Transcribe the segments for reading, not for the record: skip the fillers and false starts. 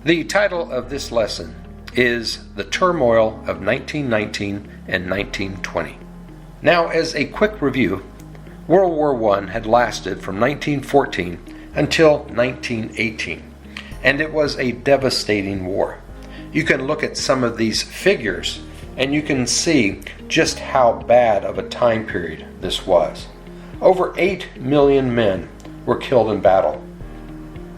The title of this lesson is The Turmoil of 1919 and 1920. Now, as a quick review, World War I had lasted from 1914 until 1918, and it was a devastating war. You can look at some of these figures and you can see just how bad of a time period this was. Over 8 million men were killed in battle.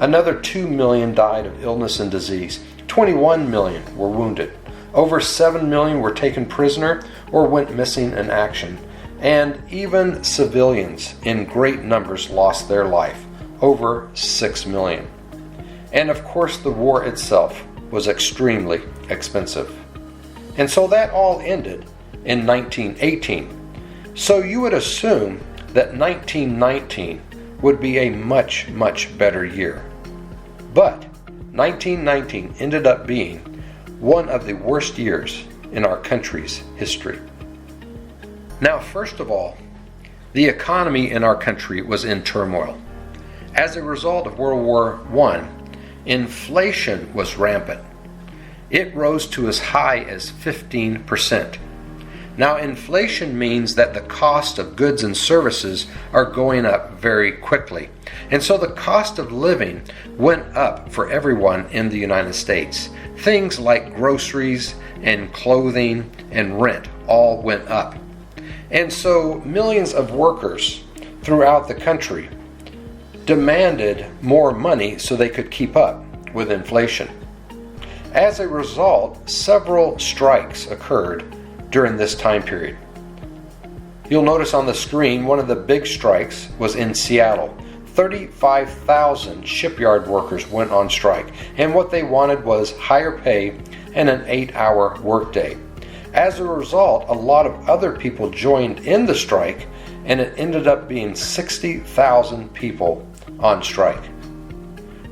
Another 2 million died of illness and disease. 21 million were wounded. Over 7 million were taken prisoner or went missing in action. And even civilians in great numbers lost their life, over 6 million. And of course, the war itself was extremely expensive. And so that all ended in 1918. So you would assume that 1919 would be a much, much better year. But 1919 ended up being one of the worst years in our country's history. Now, first of all, the economy in our country was in turmoil. As a result of World War I, inflation was rampant. It rose to as high as 15%. Now, inflation means that the cost of goods and services are going up very quickly. And so the cost of living went up for everyone in the United States. Things like groceries and clothing and rent all went up. And so millions of workers throughout the country demanded more money so they could keep up with inflation. As a result, several strikes occurred during this time period. You'll notice on the screen one of the big strikes was in Seattle. 35,000 shipyard workers went on strike, and what they wanted was higher pay and an 8-hour workday. As a result, a lot of other people joined in the strike, and it ended up being 60,000 people on strike.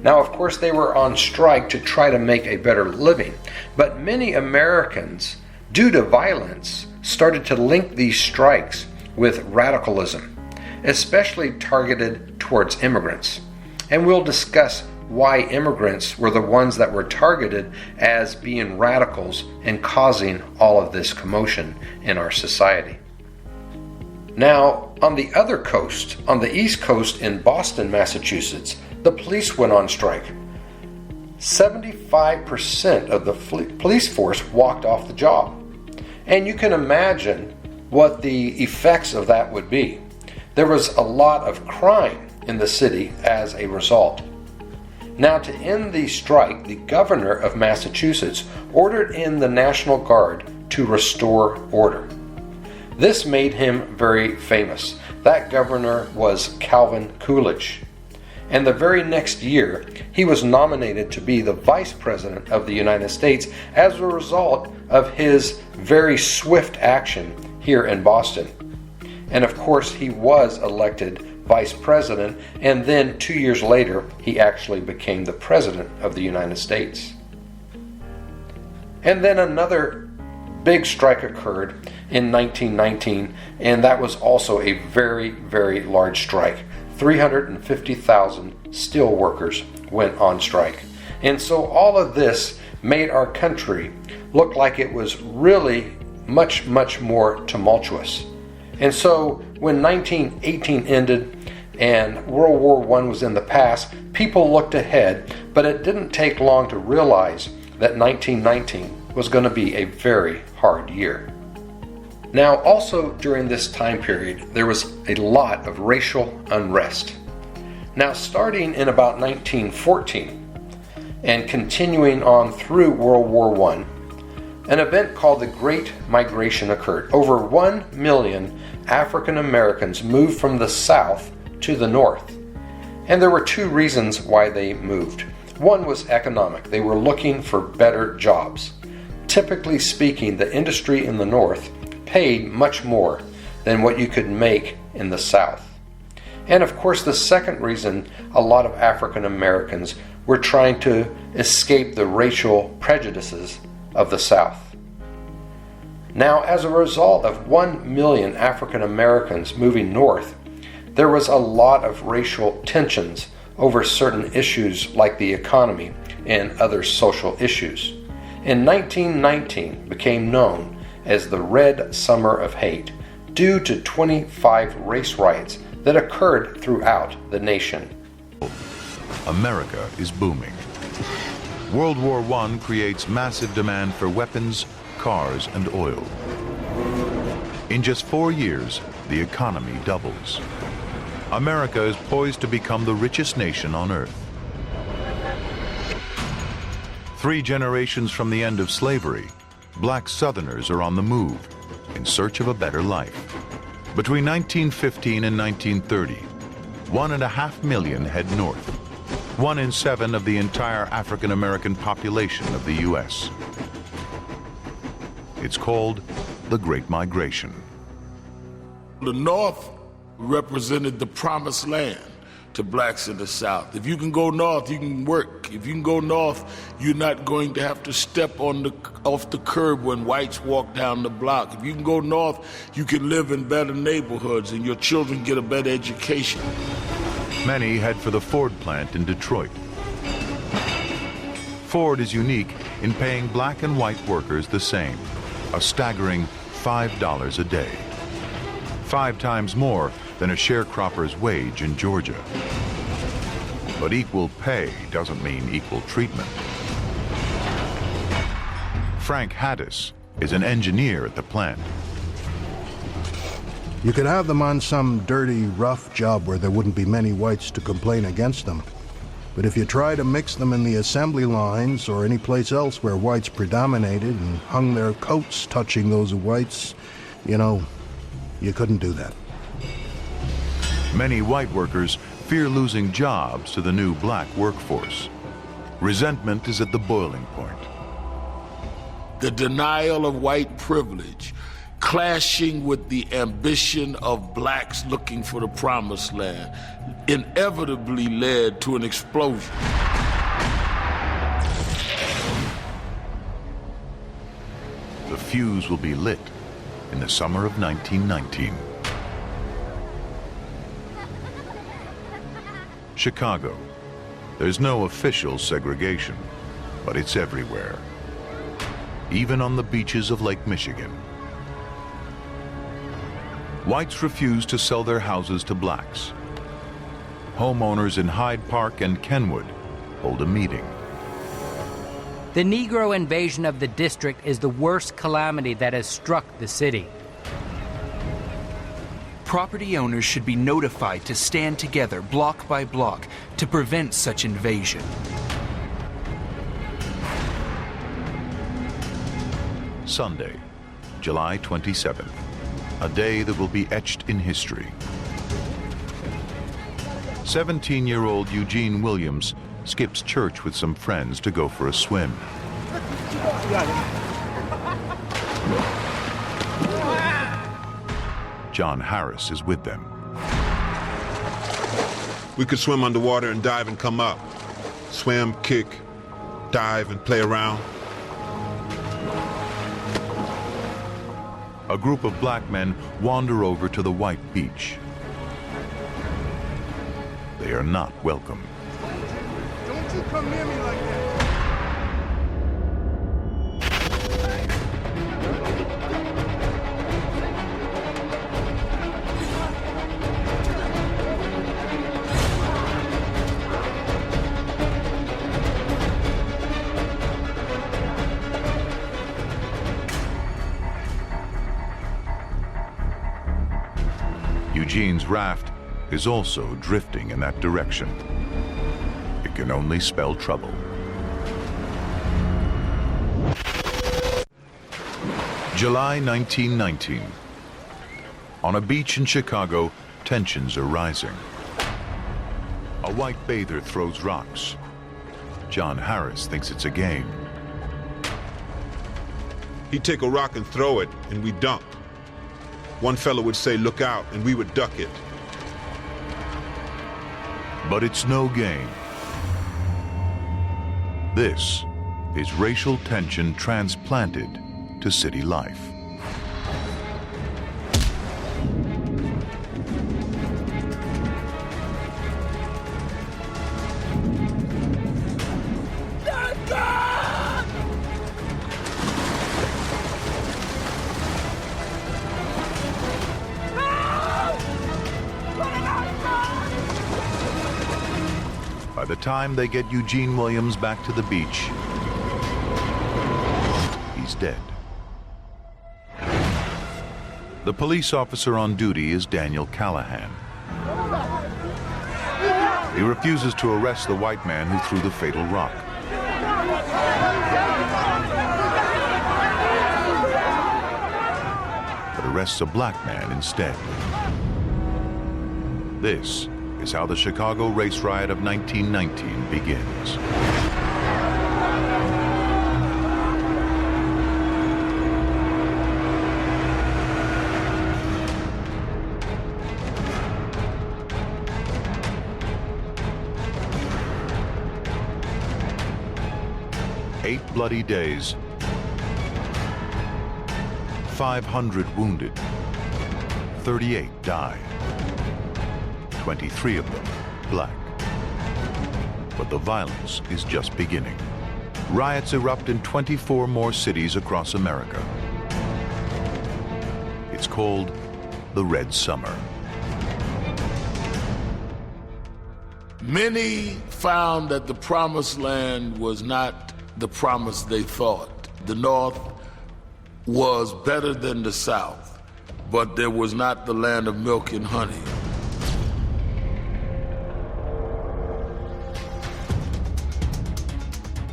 Now, of course, they were on strike to try to make a better living, but many Americans, due to violence, started to link these strikes with radicalism, especially targeted towards immigrants. And we'll discuss why immigrants were the ones that were targeted as being radicals and causing all of this commotion in our society. Now, on the other coast, on the East Coast in Boston, Massachusetts, the police went on strike. 75% of the police force walked off the job. And you can imagine what the effects of that would be. There was a lot of crime in the city as a result. Now, to end the strike, the governor of Massachusetts ordered in the National Guard to restore order. This made him very famous. That governor was Calvin Coolidge. And the very next year, he was nominated to be the Vice President of the United States as a result of his very swift action here in Boston. And of course, he was elected Vice President, and then 2 years later, he actually became the President of the United States. And then another big strike occurred in 1919, and that was also a very, very large strike. 350,000 steel workers went on strike. And so all of this made our country look like it was really much, much more tumultuous. And so when 1918 ended and World War I was in the past, people looked ahead, but it didn't take long to realize that 1919 was going to be a very hard year. Now, also during this time period, there was a lot of racial unrest. Now, starting in about 1914 and continuing on through World War I, an event called the Great Migration occurred. Over 1 million African Americans moved from the South to the North. And there were two reasons why they moved. One was economic. They were looking for better jobs. Typically speaking, the industry in the North paid much more than what you could make in the South. And of course, the second reason a lot of African Americans were trying to escape the racial prejudices of the South. Now, as a result of 1 million African Americans moving north, there was a lot of racial tensions over certain issues like the economy and other social issues. In 1919 became known as the Red Summer of Hate due to 25 race riots that occurred throughout the nation. America is booming. World War I creates massive demand for weapons, cars, and oil. In just 4 years, the economy doubles. America is poised to become the richest nation on earth. 3 generations from the end of slavery, black Southerners are on the move in search of a better life. Between 1915 and 1930, 1.5 million head north. 1 in 7 of the entire African American population of the U.S. It's called the Great Migration. The North represented the promised land to blacks in the South. If you can go north, you can work. If you can go north, you're not going to have to step off the curb when whites walk down the block. If you can go north, you can live in better neighborhoods and your children get a better education. Many head for the Ford plant in Detroit. Ford is unique in paying black and white workers the same, a staggering $5 a day. 5 times more than a sharecropper's wage in Georgia. But equal pay doesn't mean equal treatment. Frank Haddis is an engineer at the plant. You could have them on some dirty, rough job where there wouldn't be many whites to complain against them. But if you try to mix them in the assembly lines or any place else where whites predominated and hung their coats touching those of whites, you couldn't do that. Many white workers fear losing jobs to the new black workforce. Resentment is at the boiling point. The denial of white privilege, clashing with the ambition of blacks looking for the promised land, inevitably led to an explosion. The fuse will be lit in the summer of 1919. Chicago. There's no official segregation, but it's everywhere. Even on the beaches of Lake Michigan. Whites refuse to sell their houses to blacks. Homeowners in Hyde Park and Kenwood hold a meeting. The Negro invasion of the district is the worst calamity that has struck the city. Property owners should be notified to stand together block by block to prevent such invasion. Sunday, July 27th, a day that will be etched in history. 17-year-old Eugene Williams skips church with some friends to go for a swim. John Harris is with them. We could swim underwater and dive and come up. Swim, kick, dive, and play around. A group of black men wander over to the white beach. They are not welcome. Don't you come near me like that. Eugene's raft is also drifting in that direction. It can only spell trouble. July 1919. On a beach in Chicago, tensions are rising. A white bather throws rocks. John Harris thinks it's a game. He'd take a rock and throw it, and we'd dunk. One fellow would say, "Look out," and we would duck it. But it's no game. This is racial tension transplanted to city life. By the time they get Eugene Williams back to the beach, he's dead. The police officer on duty is Daniel Callahan. He refuses to arrest the white man who threw the fatal rock. But arrests a black man instead. This is how the Chicago race riot of 1919 begins. Eight bloody days, 500 wounded, 38 died, 23 of them black. But the violence is just beginning. Riots erupt in 24 more cities across America. It's called the Red Summer. Many found that the Promised Land was not the promise they thought. The North was better than the South, but there was not the land of milk and honey.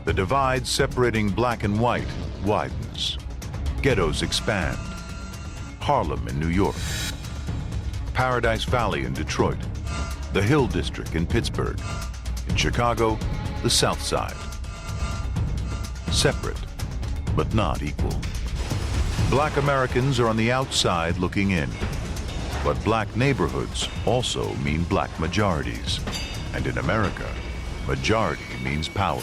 The divide separating black and white widens. Ghettos expand. Harlem in New York. Paradise Valley in Detroit. The Hill District in Pittsburgh. In Chicago, the South Side. Separate, but not equal. Black Americans are on the outside looking in. But black neighborhoods also mean black majorities. And in America, majority means power.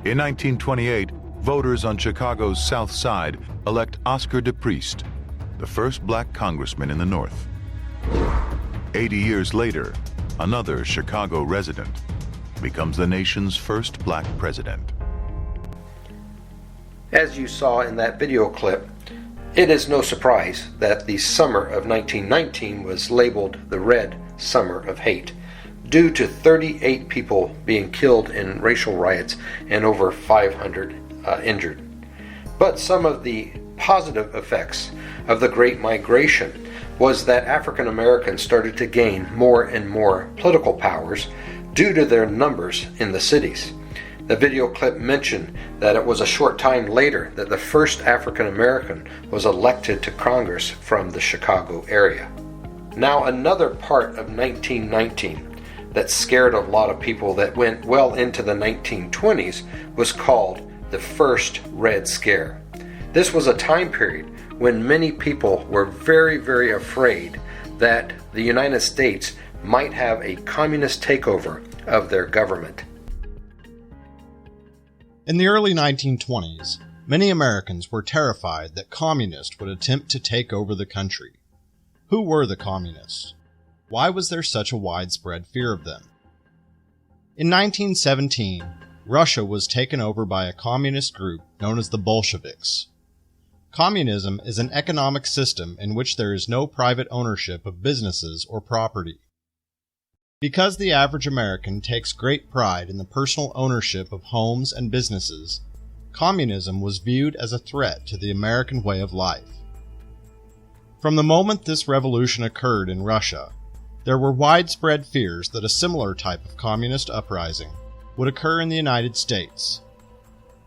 In 1928, voters on Chicago's South Side elect Oscar DePriest, the first black congressman in the North. 80 years later, another Chicago resident becomes the nation's first black president. As you saw in that video clip, it is no surprise that the summer of 1919 was labeled the Red Summer of Hate, due to 38 people being killed in racial riots and over 500 injured. But some of the positive effects of the Great Migration was that African Americans started to gain more and more political powers due to their numbers in the cities. The video clip mentioned that it was a short time later that the first African American was elected to Congress from the Chicago area. Now, another part of 1919 that scared a lot of people that went well into the 1920s was called the First Red Scare. This was a time period when many people were very, very afraid that the United States might have a communist takeover of their government. In the early 1920s, many Americans were terrified that communists would attempt to take over the country. Who were the communists? Why was there such a widespread fear of them? In 1917, Russia was taken over by a communist group known as the Bolsheviks. Communism is an economic system in which there is no private ownership of businesses or property. Because the average American takes great pride in the personal ownership of homes and businesses, communism was viewed as a threat to the American way of life. From the moment this revolution occurred in Russia, there were widespread fears that a similar type of communist uprising would occur in the United States.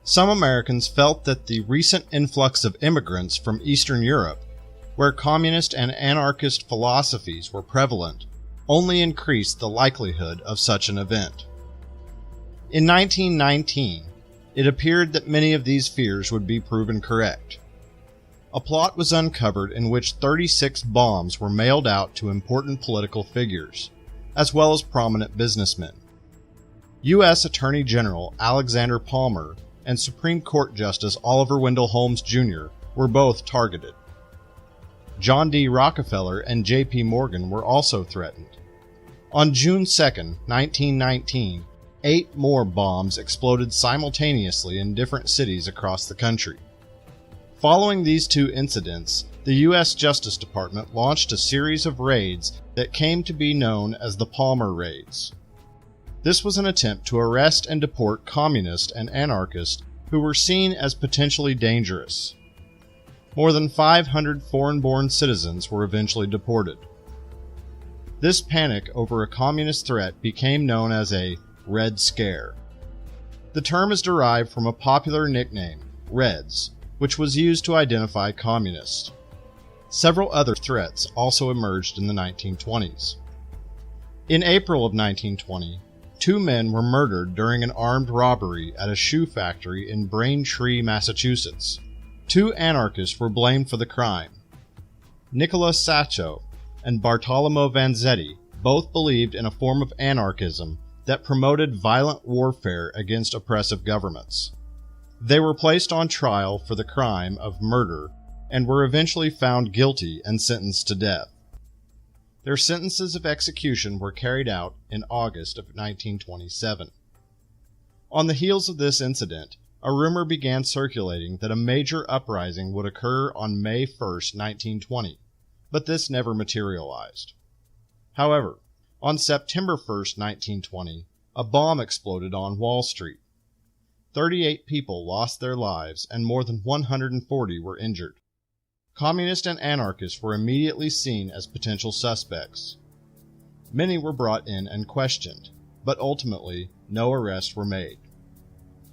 Some Americans felt that the recent influx of immigrants from Eastern Europe, where communist and anarchist philosophies were prevalent, only increased the likelihood of such an event. In 1919, it appeared that many of these fears would be proven correct. A plot was uncovered in which 36 bombs were mailed out to important political figures, as well as prominent businessmen. U.S. Attorney General Alexander Palmer and Supreme Court Justice Oliver Wendell Holmes Jr. were both targeted. John D. Rockefeller and J.P. Morgan were also threatened. On June 2, 1919, 8 more bombs exploded simultaneously in different cities across the country. Following these 2 incidents, the U.S. Justice Department launched a series of raids that came to be known as the Palmer Raids. This was an attempt to arrest and deport communists and anarchists who were seen as potentially dangerous. More than 500 foreign-born citizens were eventually deported. This panic over a communist threat became known as a Red Scare. The term is derived from a popular nickname, Reds, which was used to identify communists. Several other threats also emerged in the 1920s. In April of 1920, 2 men were murdered during an armed robbery at a shoe factory in Braintree, Massachusetts. 2 anarchists were blamed for the crime. Nicola Sacco and Bartolomeo Vanzetti both believed in a form of anarchism that promoted violent warfare against oppressive governments. They were placed on trial for the crime of murder and were eventually found guilty and sentenced to death. Their sentences of execution were carried out in August of 1927. On the heels of this incident, a rumor began circulating that a major uprising would occur on May 1, 1920, but this never materialized. However, on September 1, 1920, a bomb exploded on Wall Street. 38 people lost their lives and more than 140 were injured. Communists and anarchists were immediately seen as potential suspects. Many were brought in and questioned, but ultimately no arrests were made.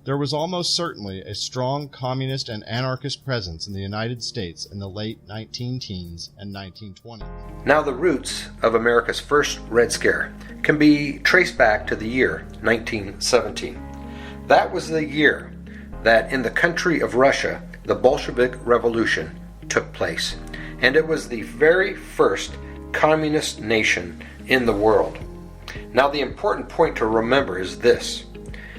There was almost certainly a strong communist and anarchist presence in the United States in the late 19-teens and 1920s. Now, the roots of America's first Red Scare can be traced back to the year 1917. That was the year that in the country of Russia, the Bolshevik Revolution took place, and it was the very first communist nation in the world. Now, the important point to remember is this.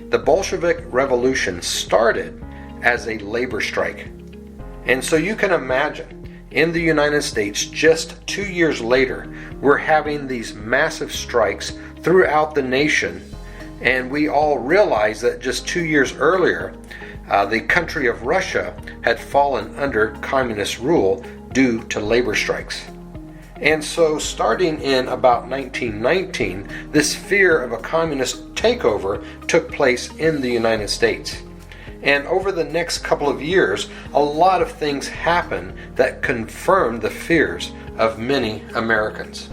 The Bolshevik Revolution started as a labor strike. And so you can imagine, in the United States, just 2 years later, we're having these massive strikes throughout the nation, and we all realize that just 2 years earlier, the country of Russia had fallen under communist rule due to labor strikes. And so starting in about 1919, this fear of a communist takeover took place in the United States. And over the next couple of years, a lot of things happened that confirmed the fears of many Americans.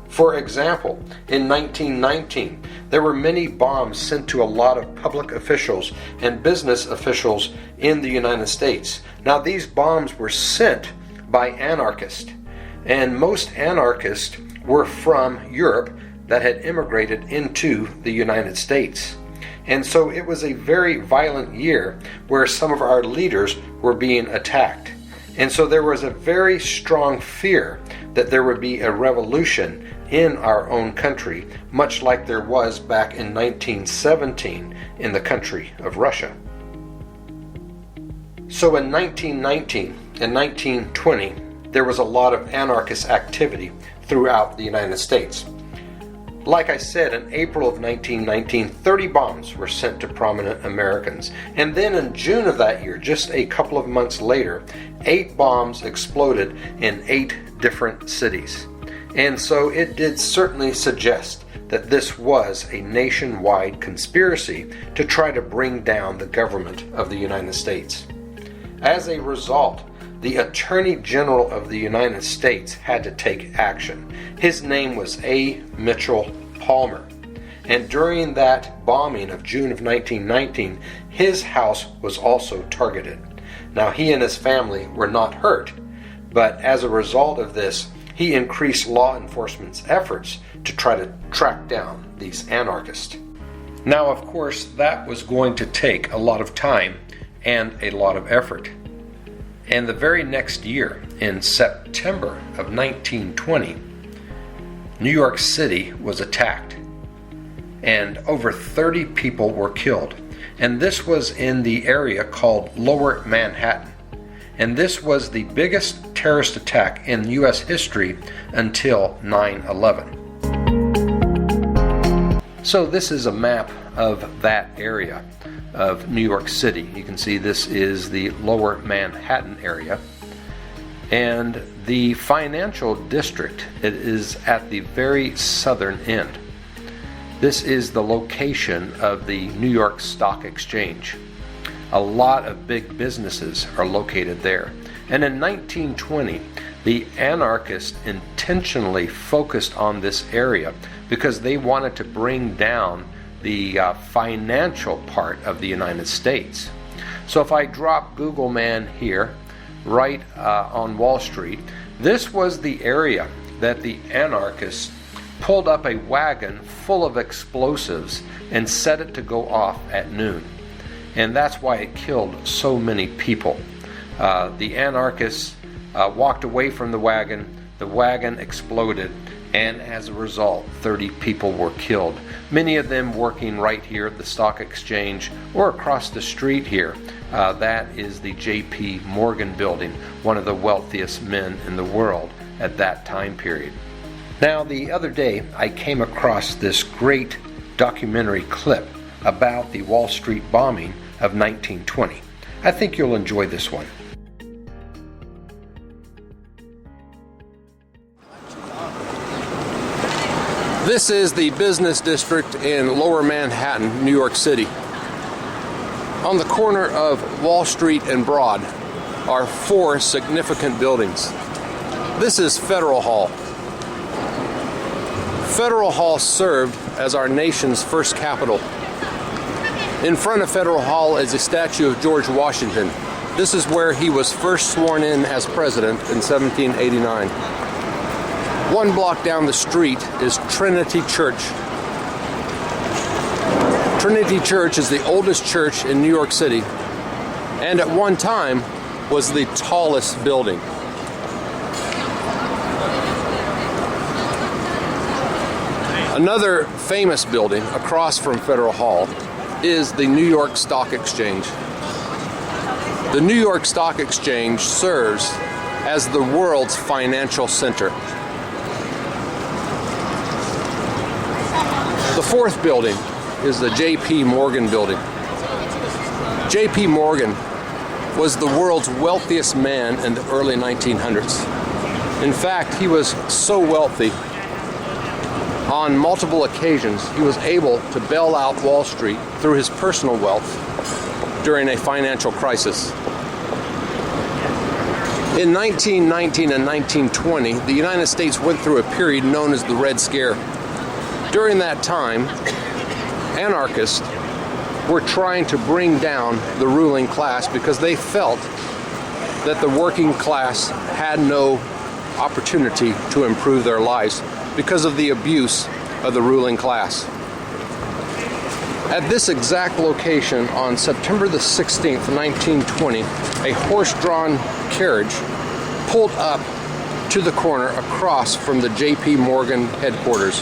For example, in 1919, there were many bombs sent to a lot of public officials and business officials in the United States. Now, these bombs were sent by anarchists, and most anarchists were from Europe that had immigrated into the United States. And so it was a very violent year where some of our leaders were being attacked. And so there was a very strong fear that there would be a revolution in our own country, much like there was back in 1917 in the country of Russia. So in 1919 and 1920, there was a lot of anarchist activity throughout the United States. Like I said, in April of 1919, 30 bombs were sent to prominent Americans. And then in June of that year, just a couple of months later, 8 bombs exploded in 8 different cities. And so it did certainly suggest that this was a nationwide conspiracy to try to bring down the government of the United States. As a result, the Attorney General of the United States had to take action. His name was A. Mitchell Palmer. And during that bombing of June of 1919, his house was also targeted. Now, he and his family were not hurt, but as a result of this, he increased law enforcement's efforts to try to track down these anarchists. Now, of course, that was going to take a lot of time and a lot of effort. And the very next year, in September of 1920, New York City was attacked, and over 30 people were killed. And this was in the area called Lower Manhattan. And this was the biggest terrorist attack in U.S. history until 9/11. So this is a map of that area of New York City. You can see this is the Lower Manhattan area. And the financial district, it is at the very southern end. This is the location of the New York Stock Exchange. A lot of big businesses are located there. And in 1920, the anarchists intentionally focused on this area because they wanted to bring down the financial part of the United States. So if I drop Google Man here, right on Wall Street, this was the area that the anarchists pulled up a wagon full of explosives and set it to go off at noon. And that's why it killed so many people. The anarchists walked away from the wagon exploded, and as a result, 30 people were killed. Many of them working right here at the Stock Exchange or across the street here. That is the J.P. Morgan building, one of the wealthiest men in the world at that time period. Now, the other day, I came across this great documentary clip about the Wall Street bombing of 1920. I think you'll enjoy this one. This is the business district in Lower Manhattan, New York City. On the corner of Wall Street and Broad are 4 significant buildings. This is Federal Hall. Federal Hall served as our nation's first capital. In front of Federal Hall is a statue of George Washington. This is where he was first sworn in as president in 1789. 1 block down the street is Trinity Church. Trinity Church is the oldest church in New York City, and at one time was the tallest building. Another famous building across from Federal Hall is the New York Stock Exchange. The New York Stock Exchange serves as the world's financial center. The 4th building is the J.P. Morgan building. J.P. Morgan was the world's wealthiest man in the early 1900s. In fact, he was so wealthy, on multiple occasions, he was able to bail out Wall Street through his personal wealth during a financial crisis. In 1919 and 1920, the United States went through a period known as the Red Scare. During that time, anarchists were trying to bring down the ruling class because they felt that the working class had no opportunity to improve their lives because of the abuse of the ruling class. At this exact location on September the 16th, 1920, a horse-drawn carriage pulled up to the corner across from the J.P. Morgan headquarters.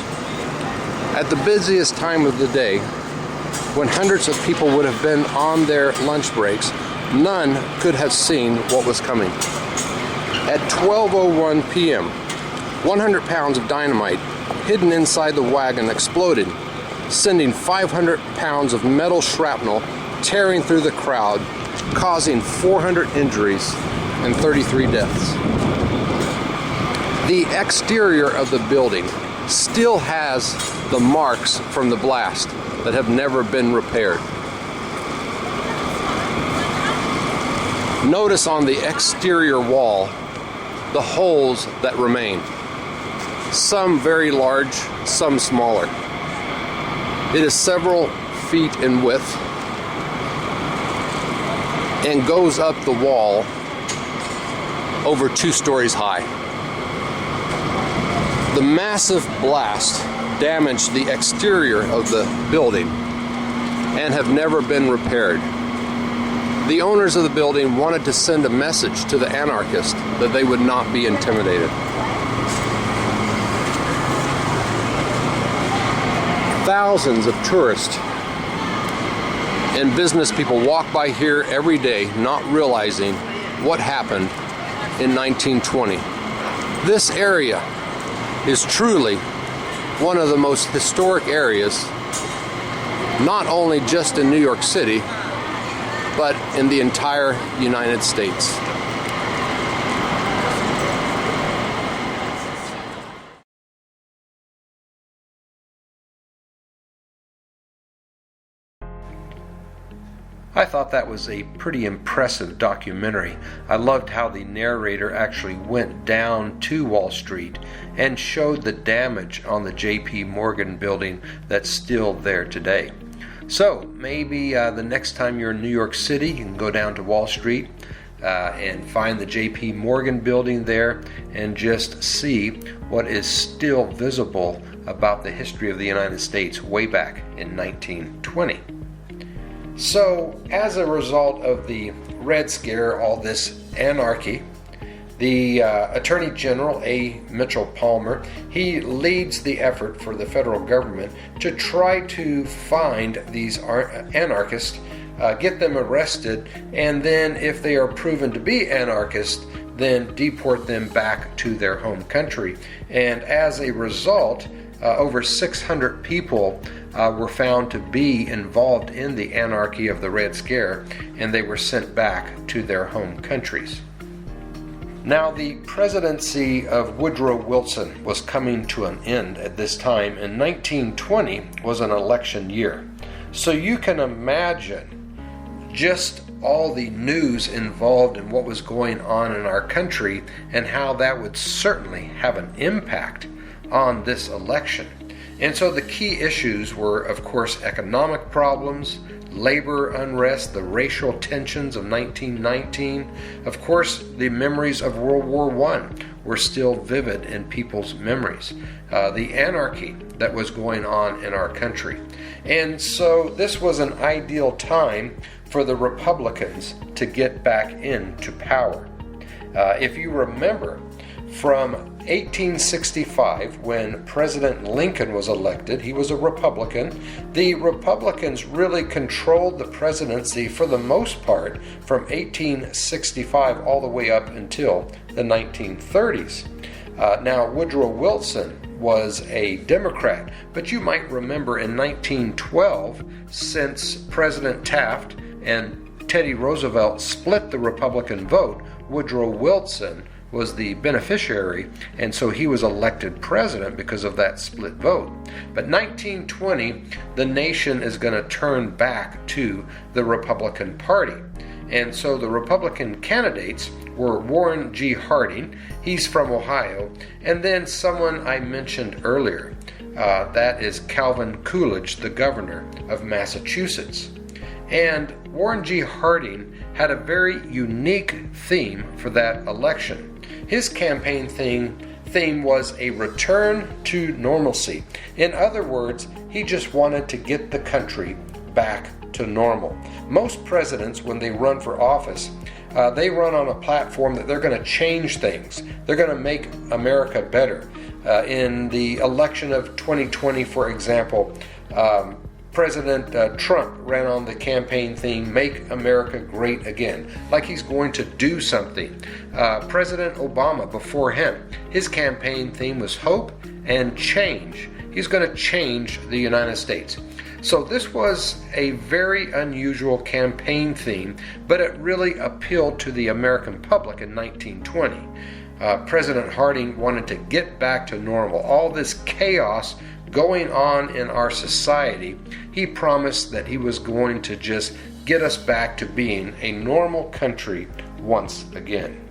At the busiest time of the day, when hundreds of people would have been on their lunch breaks, none could have seen what was coming. At 12:01 p.m., 100 pounds of dynamite hidden inside the wagon exploded, sending 500 pounds of metal shrapnel tearing through the crowd, causing 400 injuries and 33 deaths. The exterior of the building still has the marks from the blast that have never been repaired. Notice on the exterior wall the holes that remain. Some very large, some smaller. It is several feet in width and goes up the wall over 2 stories high. The massive blast damaged the exterior of the building and have never been repaired. The owners of the building wanted to send a message to the anarchists that they would not be intimidated. Thousands of tourists and business people walk by here every day, not realizing what happened in 1920. This area is truly one of the most historic areas, not only just in New York City, but in the entire United States. I thought that was a pretty impressive documentary. I loved how the narrator actually went down to Wall Street and showed the damage on the J.P. Morgan building that's still there today. So maybe the next time you're in New York City, you can go down to Wall Street and find the J.P. Morgan building there and just see what is still visible about the history of the United States way back in 1920. So, as a result of the Red Scare, all this anarchy, the Attorney General, A. Mitchell Palmer, he leads the effort for the federal government to try to find these anarchists, get them arrested, and then if they are proven to be anarchists, then deport them back to their home country. And as a result, over 600 people were found to be involved in the anarchy of the Red Scare, and they were sent back to their home countries. Now, the presidency of Woodrow Wilson was coming to an end at this time, and 1920 was an election year. So you can imagine just all the news involved in what was going on in our country and how that would certainly have an impact on this election. And so the key issues were, of course, economic problems, labor unrest, the racial tensions of 1919. Of course, the memories of World War I were still vivid in people's memories. The anarchy that was going on in our country. And so this was an ideal time for the Republicans to get back into power. If you remember, from 1865, when President Lincoln was elected, he was a Republican. The Republicans really controlled the presidency for the most part from 1865 all the way up until the 1930s. Now, Woodrow Wilson was a Democrat, but you might remember in 1912, since President Taft and Teddy Roosevelt split the Republican vote, Woodrow Wilson was the beneficiary, and so he was elected president because of that split vote. But 1920, the nation is going to turn back to the Republican Party. And so the Republican candidates were Warren G. Harding, he's from Ohio, and then someone I mentioned earlier, that is Calvin Coolidge, the governor of Massachusetts. And Warren G. Harding had a very unique theme for that election. His campaign theme was a return to normalcy. In other words, he just wanted to get the country back to normal. Most presidents, when they run for office, they run on a platform that they're going to change things. They're going to make America better. In the election of 2020, for example, President Trump ran on the campaign theme, Make America Great Again, like he's going to do something. President Obama, before him, his campaign theme was Hope and Change. He's going to change the United States. So this was a very unusual campaign theme, but it really appealed to the American public in 1920. President Harding wanted to get back to normal. All this chaos going on in our society, he promised that he was going to just get us back to being a normal country once again.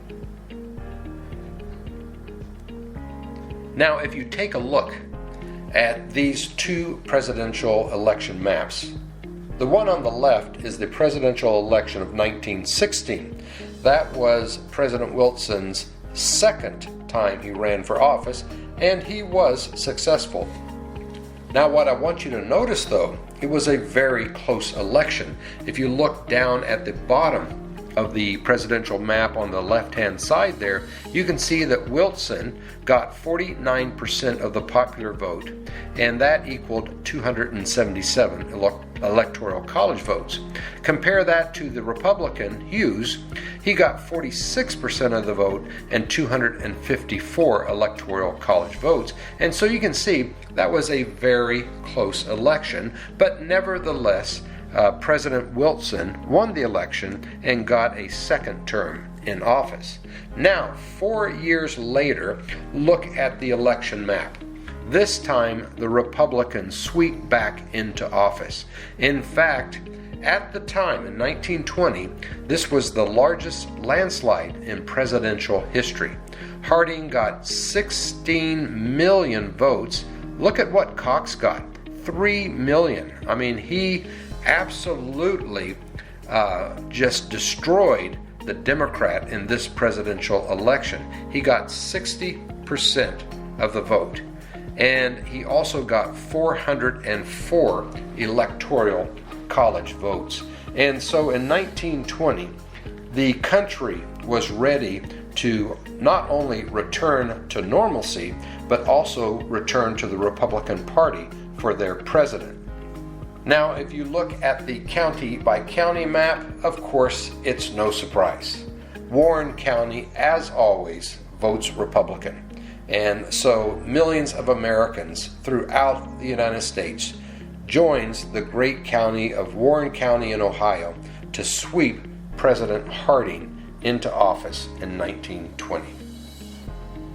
Now, if you take a look at these two presidential election maps, the one on the left is the presidential election of 1916. That was President Wilson's second time he ran for office, and he was successful. Now, what I want you to notice, though, it was a very close election. If you look down at the bottom of the presidential map on the left-hand side there, you can see that Wilson got 49% of the popular vote, and that equaled 277 electoral college votes. Compare that to the Republican, Hughes. He got 46% of the vote and 254 electoral college votes. And so you can see that was a very close election, but nevertheless, President Wilson won the election and got a second term in office. Now, 4 years later, look at the election map. This time, the Republicans sweep back into office. In fact, At the time, in 1920, this was the largest landslide in presidential history. Harding got 16 million votes. Look at what Cox got, 3 million. I mean, he absolutely just destroyed the Democrat in this presidential election. He got 60% of the vote. And he also got 404 electoral college votes. And so in 1920, the country was ready to not only return to normalcy, but also return to the Republican Party for their president. Now, if you look at the county by county map, of course, it's no surprise. Warren County, as always, votes Republican. And so millions of Americans throughout the United States joins the great county of Warren County in Ohio to sweep President Harding into office in 1920.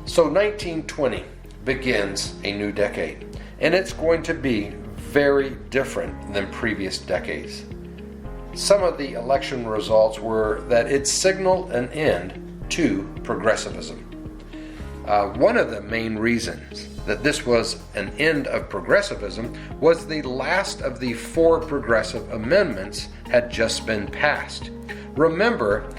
So 1920 begins a new decade, and it's going to be very different than previous decades. Some of the election results were that it signaled an end to progressivism. One of the main reasons that this was an end of progressivism was the last of the 4 progressive amendments had just been passed. Remember,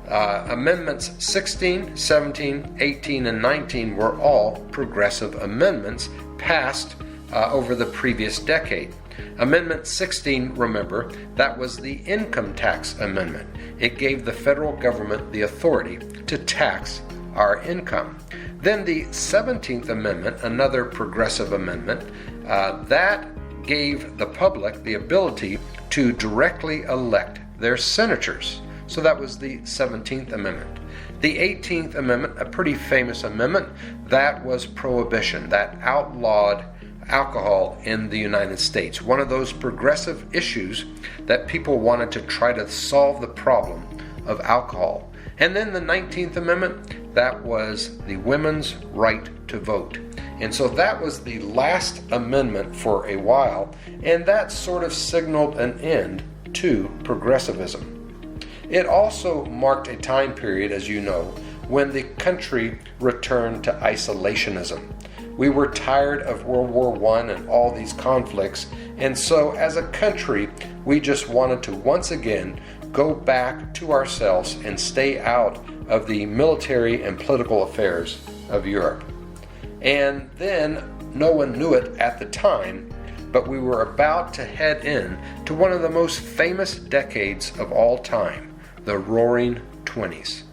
amendments 16, 17, 18, and 19 were all progressive amendments passed over the previous decade. Amendment 16, remember, that was the income tax amendment. It gave the federal government the authority to tax our income. Then the 17th Amendment, another progressive amendment, that gave the public the ability to directly elect their senators. So that was the 17th Amendment. The 18th Amendment, a pretty famous amendment, that was prohibition, that outlawed alcohol in the United States. One of those progressive issues that people wanted to try to solve the problem of alcohol. And then the 19th Amendment, that was the women's right to vote. And so that was the last amendment for a while, and that sort of signaled an end to progressivism. It also marked a time period, as you know, when the country returned to isolationism. We were tired of World War I and all these conflicts, and so as a country, we just wanted to once again go back to ourselves and stay out of the military and political affairs of Europe. And then, no one knew it at the time, but we were about to head in to one of the most famous decades of all time, the Roaring '20s.